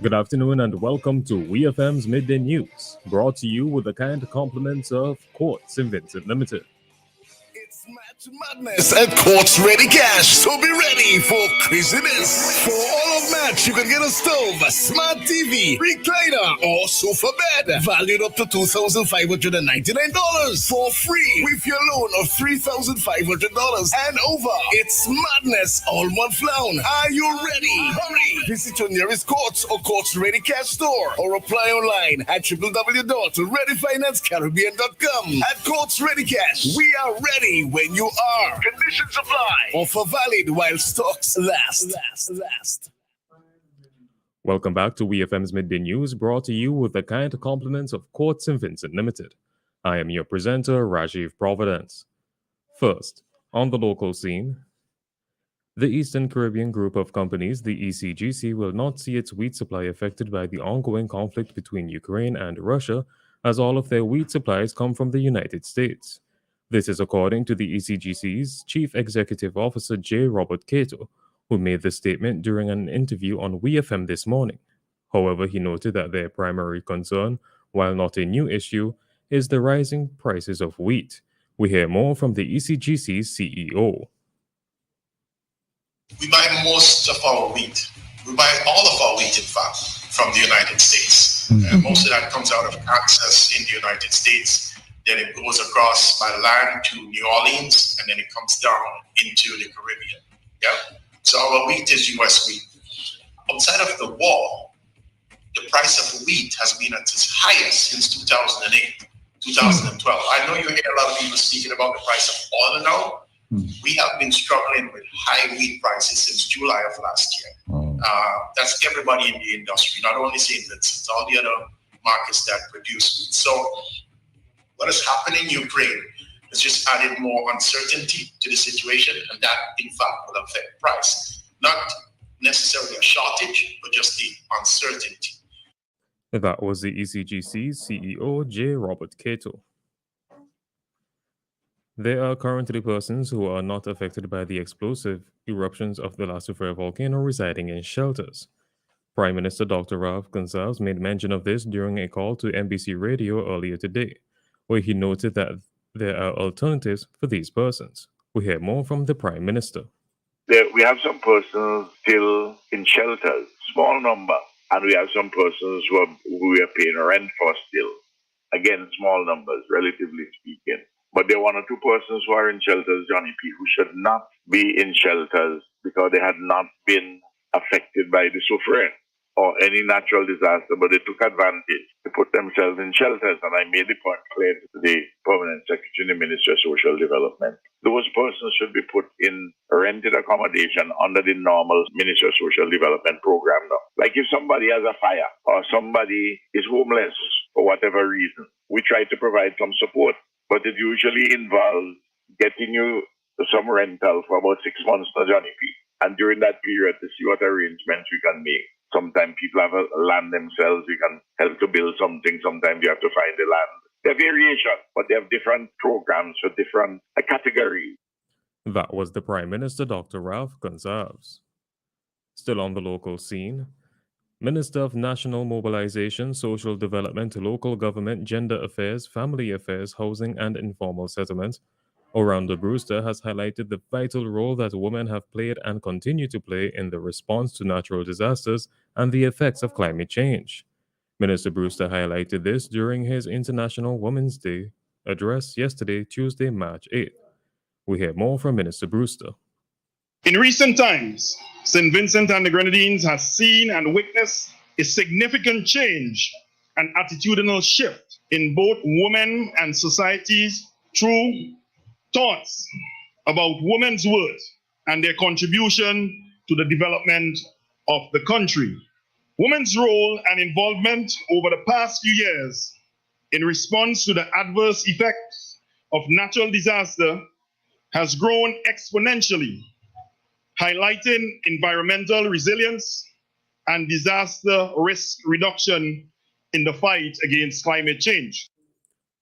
Good afternoon and welcome to WEFM's Midday News, brought to you with the kind compliments of Quartz in Vincent Limited. It's Match Madness at Quartz Ready Cash, so be ready for craziness. For all of Match, you can get a stove, a smart TV, recliner, or sofa bed, valued up to $2,599 for free with your loan of $3,500 and over. It's madness all month long. Are you ready? Hurry! Visit your nearest Quartz or Quartz Ready Cash store or apply online at www.readyfinancecaribbean.com. At Quartz Ready Cash, we are ready when you are. Conditions apply. Offer valid while stocks last. Welcome back to WEFM's Midday News, brought to you with the kind compliments of Quartz in Vincent Limited. I am your presenter, Rajiv Providence. First, on the local scene, the Eastern Caribbean Group of Companies, the ECGC, will not see its wheat supply affected by the ongoing conflict between Ukraine and Russia, as all of their wheat supplies come from the United States. This is according to the ECGC's Chief Executive Officer J. Robert Cato, who made the statement during an interview on WEFM this morning. However, he noted that their primary concern, while not a new issue, is the rising prices of wheat. We hear more from the ECGC's CEO. We buy most of our wheat. We buy all of our wheat, in fact, from the United States. And most of that comes out of access in the United States. Then it goes across by land to New Orleans, and then it comes down into the Caribbean. Yeah. So our wheat is U.S. wheat. Outside of the war, the price of wheat has been at its highest since 2008, 2012. I know you hear a lot of people speaking about the price of oil now. We have been struggling with high wheat prices since July of last year. That's everybody in the industry, not only St. Vincent, all the other markets that produce wheat. So what has happened in Ukraine has just added more uncertainty to the situation, and that, in fact, will affect price. Not necessarily a shortage, but just the uncertainty. That was the ECGC's CEO, J. Robert Cato. There are currently persons who are not affected by the explosive eruptions of the La Soufrière volcano residing in shelters. Prime Minister Dr. Rajiv Providence made mention of this during a call to NBC Radio earlier today, where he noted that there are alternatives for these persons. We hear more from the Prime Minister. We have some persons still in shelters, small number, and we have some persons who we are paying rent for still. Again, small numbers, relatively speaking. But there are one or two persons who are in shelters, Johnny P., who should not be in shelters because they had not been affected by the soufrière or any natural disaster, but they took advantage to put themselves in shelters. And I made the point clear to the Permanent Secretary and the Ministry of Social Development. Those persons should be put in rented accommodation under the normal Ministry of Social Development program now. Like if somebody has a fire or somebody is homeless for whatever reason, we try to provide some support, but it usually involves getting you some rental for about 6 months to Johnny P. And during that period to see what arrangements we can make. Sometimes people have a land themselves, we can help to build something. Sometimes you have to find the land. There are variations, but they have different programs for different categories. That was the Prime Minister, Dr. Rajiv Providence. Still on the local scene, Minister of National Mobilization, Social Development, Local Government, Gender Affairs, Family Affairs, Housing and Informal Settlement, Orlando Brewster, has highlighted the vital role that women have played and continue to play in the response to natural disasters and the effects of climate change. Minister Brewster highlighted this during his International Women's Day address yesterday, Tuesday, March 8th. We hear more from Minister Brewster. In recent times, St. Vincent and the Grenadines has seen and witnessed a significant change and attitudinal shift in both women and societies through thoughts about women's worth and their contribution to the development of the country. Women's role and involvement over the past few years in response to the adverse effects of natural disaster has grown exponentially, highlighting environmental resilience and disaster risk reduction in the fight against climate change.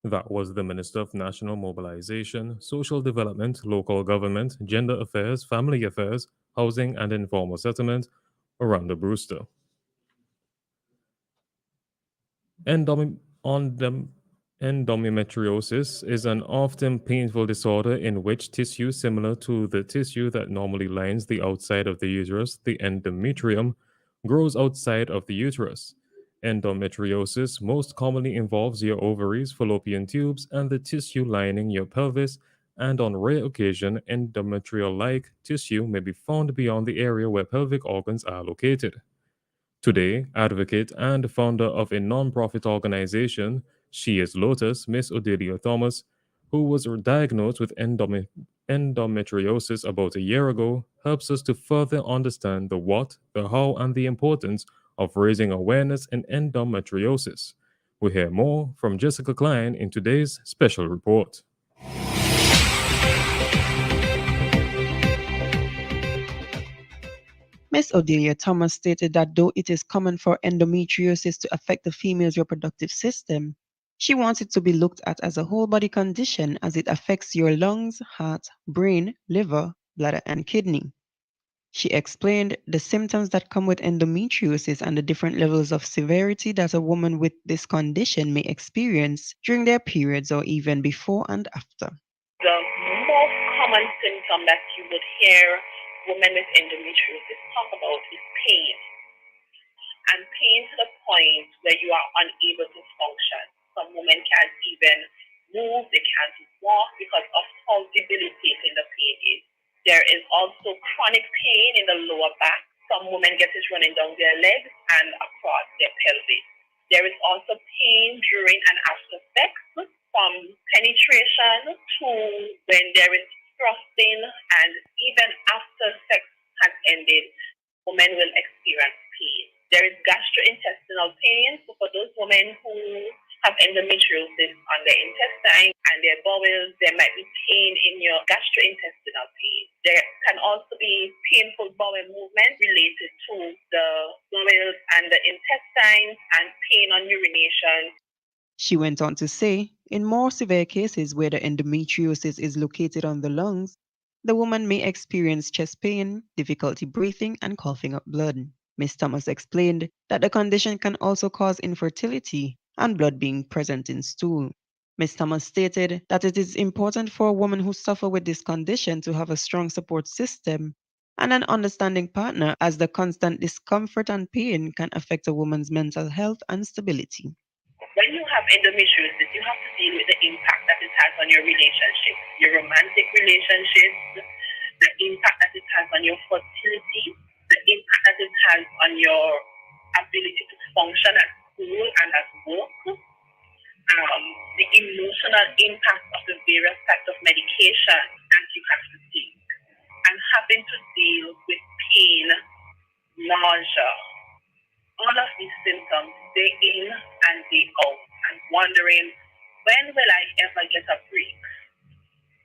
That was the Minister of National Mobilization, Social Development, Local Government, Gender Affairs, Family Affairs, Housing and Informal Settlement, Orlando Brewster. Endomi- on the Endometriosis is an often painful disorder in which tissue similar to the tissue that normally lines the outside of the uterus, the endometrium, grows outside of the uterus. Endometriosis most commonly involves your ovaries, fallopian tubes, and the tissue lining your pelvis, and on rare occasion, endometrial like tissue may be found beyond the area where pelvic organs are located. Today, advocate and founder of a non-profit organization, She is Lotus, Miss Odelia Thomas, who was diagnosed with endometriosis about a year ago, helps us to further understand the what, the how, and the importance of raising awareness in endometriosis. We hear more from Jessica Klein in today's special report. Ms. Odelia Thomas stated that though it is common for endometriosis to affect the female's reproductive system, she wants it to be looked at as a whole body condition as it affects your lungs, heart, brain, liver, bladder, and kidney. She explained the symptoms that come with endometriosis and the different levels of severity that a woman with this condition may experience during their periods or even before and after. The most common symptom that you would hear women with endometriosis talk about is pain. And pain to the point where you are unable to function. Some women can't even move, they can't walk because of how debilitating the pain is. There is also chronic pain in the lower back. Some women get it running down their legs and across their pelvis. There is also pain during and after sex, from penetration to when there is thrusting, and even after sex has ended, women will experience pain. There is gastrointestinal pain. So for those women who have endometriosis on their intestine and their bowels, there might be pain in your gastrointestinal pain. There can also be painful bowel movement related to the bowels and the intestines, and pain on urination. She went on to say, in more severe cases where the endometriosis is located on the lungs, the woman may experience chest pain, difficulty breathing, and coughing up blood. Ms. Thomas explained that the condition can also cause infertility and blood being present in stool. Ms. Thomas stated that it is important for a woman who suffers with this condition to have a strong support system and an understanding partner, as the constant discomfort and pain can affect a woman's mental health and stability. When you have endometriosis, you have to deal with the impact that it has on your relationships, your romantic relationships, the impact that it has on your fertility, the impact that it has on your ability to function at school and at work, the emotional impact of the various types of medication that you have to take, and having to deal with pain, nausea, all of these symptoms day in and day out, and wondering, when will I ever get a break?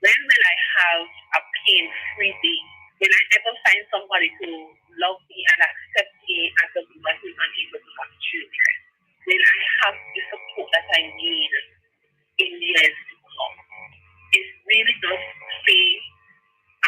When will I have a pain-free day? Will I ever find somebody to love me and accept me as a woman who is unable to have children? Will I have the support that I need in years to come? It really does play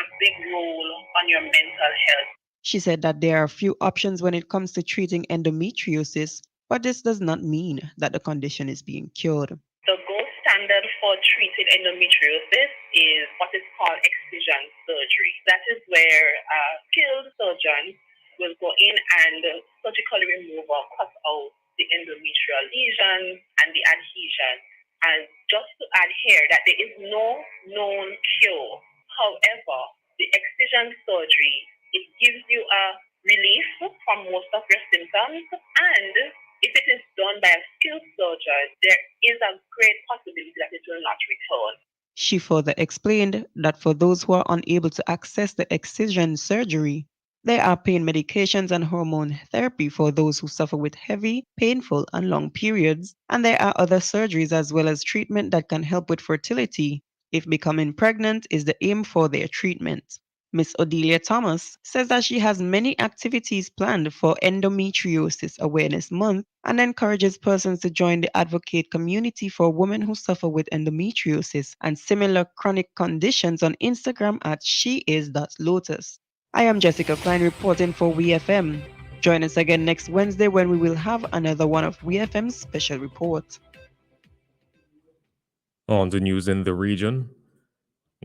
a big role on your mental health. She said that there are few options when it comes to treating endometriosis, but this does not mean that the condition is being cured. The gold standard for treating endometriosis is what is called excision surgery. That is where a skilled surgeon will go in and surgically remove or cut out the endometrial lesions and the adhesion. And just to add here that there is no known cure. However, the excision surgery, it gives you a relief from most of your symptoms, and if it is done by a skilled surgeon, there is a great possibility that it will not return. She further explained that for those who are unable to access the excision surgery, there are pain medications and hormone therapy for those who suffer with heavy, painful, and long periods, and there are other surgeries as well as treatment that can help with fertility if becoming pregnant is the aim for their treatment. Miss Odelia Thomas says that she has many activities planned for Endometriosis Awareness Month and encourages persons to join the advocate community for women who suffer with endometriosis and similar chronic conditions on Instagram at sheis.lotus. I am Jessica Klein reporting for WEFM. Join us again next Wednesday when we will have another one of WEFM's special reports. On the news in the region,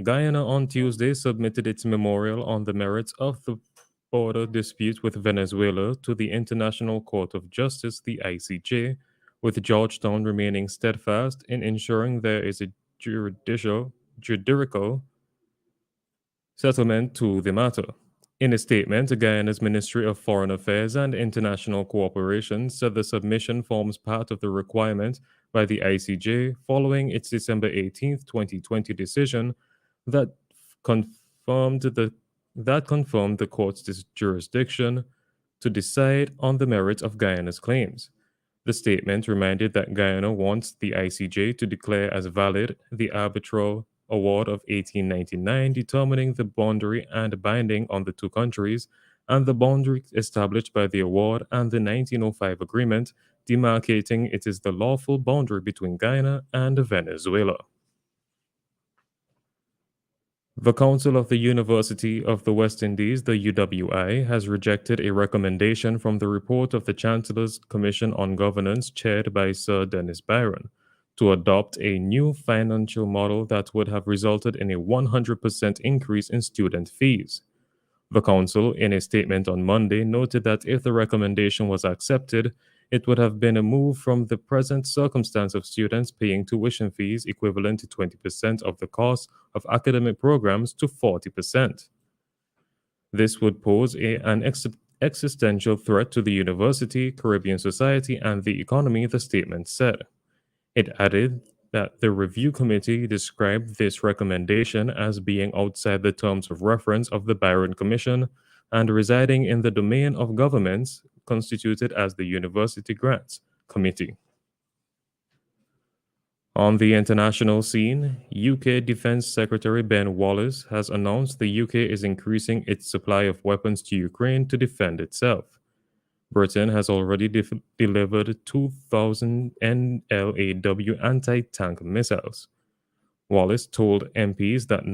Guyana on Tuesday submitted its memorial on the merits of the border dispute with Venezuela to the International Court of Justice, the ICJ, with Georgetown remaining steadfast in ensuring there is a judicial settlement to the matter. In a statement, Guyana's Ministry of Foreign Affairs and International Cooperation said the submission forms part of the requirement by the ICJ following its December 18, 2020 decision that confirmed the court's jurisdiction to decide on the merits of Guyana's claims. The statement reminded that Guyana wants the ICJ to declare as valid the arbitral award of 1899 determining the boundary and binding on the two countries, and the boundary established by the award and the 1905 agreement demarcating it is the lawful boundary between Guyana and Venezuela. The Council of the University of the West Indies, the UWI, has rejected a recommendation from the report of the Chancellor's Commission on Governance chaired by Sir Dennis Byron to adopt a new financial model that would have resulted in a 100% increase in student fees. The Council, in a statement on Monday, noted that if the recommendation was accepted, it would have been a move from the present circumstance of students paying tuition fees equivalent to 20% of the cost of academic programs to 40%. This would pose an existential threat to the university, Caribbean society, and the economy, the statement said. It added that the review committee described this recommendation as being outside the terms of reference of the Byron Commission and residing in the domain of governments constituted as the University Grants Committee. On the international scene, UK Defense Secretary Ben Wallace has announced the UK is increasing its supply of weapons to Ukraine to defend itself. Britain has already delivered 2,000 NLAW anti-tank missiles. Wallace told MPs that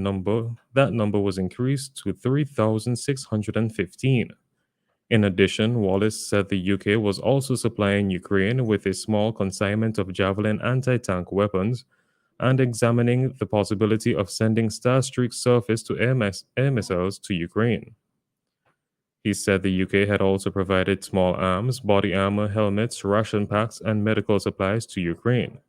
number was increased to 3,615. In addition, Wallace said the UK was also supplying Ukraine with a small consignment of Javelin anti-tank weapons and examining the possibility of sending Starstreak surface-to-air missiles to Ukraine. He said the UK had also provided small arms, body armor, helmets, ration packs, and medical supplies to Ukraine.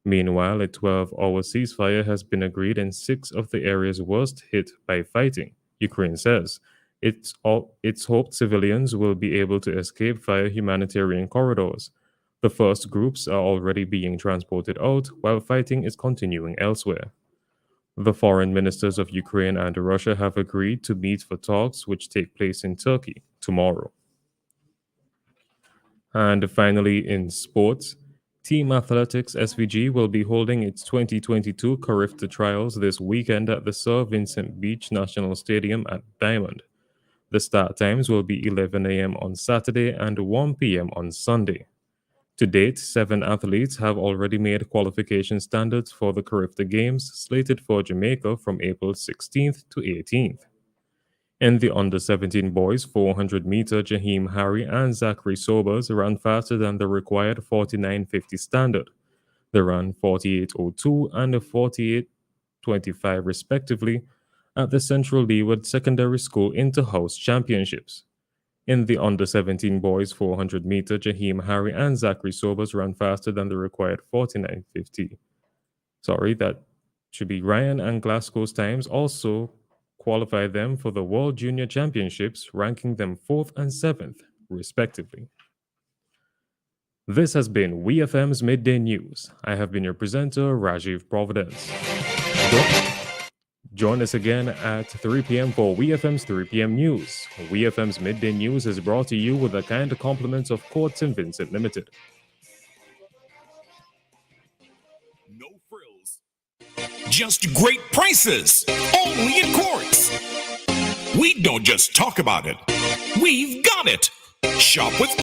Meanwhile, a 12-hour ceasefire has been agreed in 6 of the areas worst hit by fighting, Ukraine says. It's hoped civilians will be able to escape via humanitarian corridors. The first groups are already being transported out, while fighting is continuing elsewhere. The foreign ministers of Ukraine and Russia have agreed to meet for talks which take place in Turkey tomorrow. And finally, in sports, Team Athletics SVG will be holding its 2022 Carifta Trials this weekend at the Sir Vincent Beach National Stadium at Diamond. The start times will be 11 a.m. on Saturday and 1 p.m. on Sunday. To date, 7 athletes have already made qualification standards for the Carifta Games, slated for Jamaica from April 16th to 18th. In the under-17 boys 400-meter, Jaheim Harry and Zachary Sobers ran faster than the required 49.50 standard. They ran 48.02 and 48.25 respectively at the Central Leeward Secondary School Inter-House Championships. In the under-17 boys 400-meter, Jaheim Harry and Zachary Sobers ran faster than the required 49.50. That should be Ryan and Glasgow's times also qualified them for the World Junior Championships, ranking them 4th and 7th, respectively. This has been WEFM's Midday News. I have been your presenter, Rajiv Providence. Join us again at 3 p.m. for WEFM's 3 p.m. News. WEFM's Midday News is brought to you with the kind compliments of Court St. Vincent Limited. No frills. Just great prices. Only at Courts. We don't just talk about it, we've got it. Shop with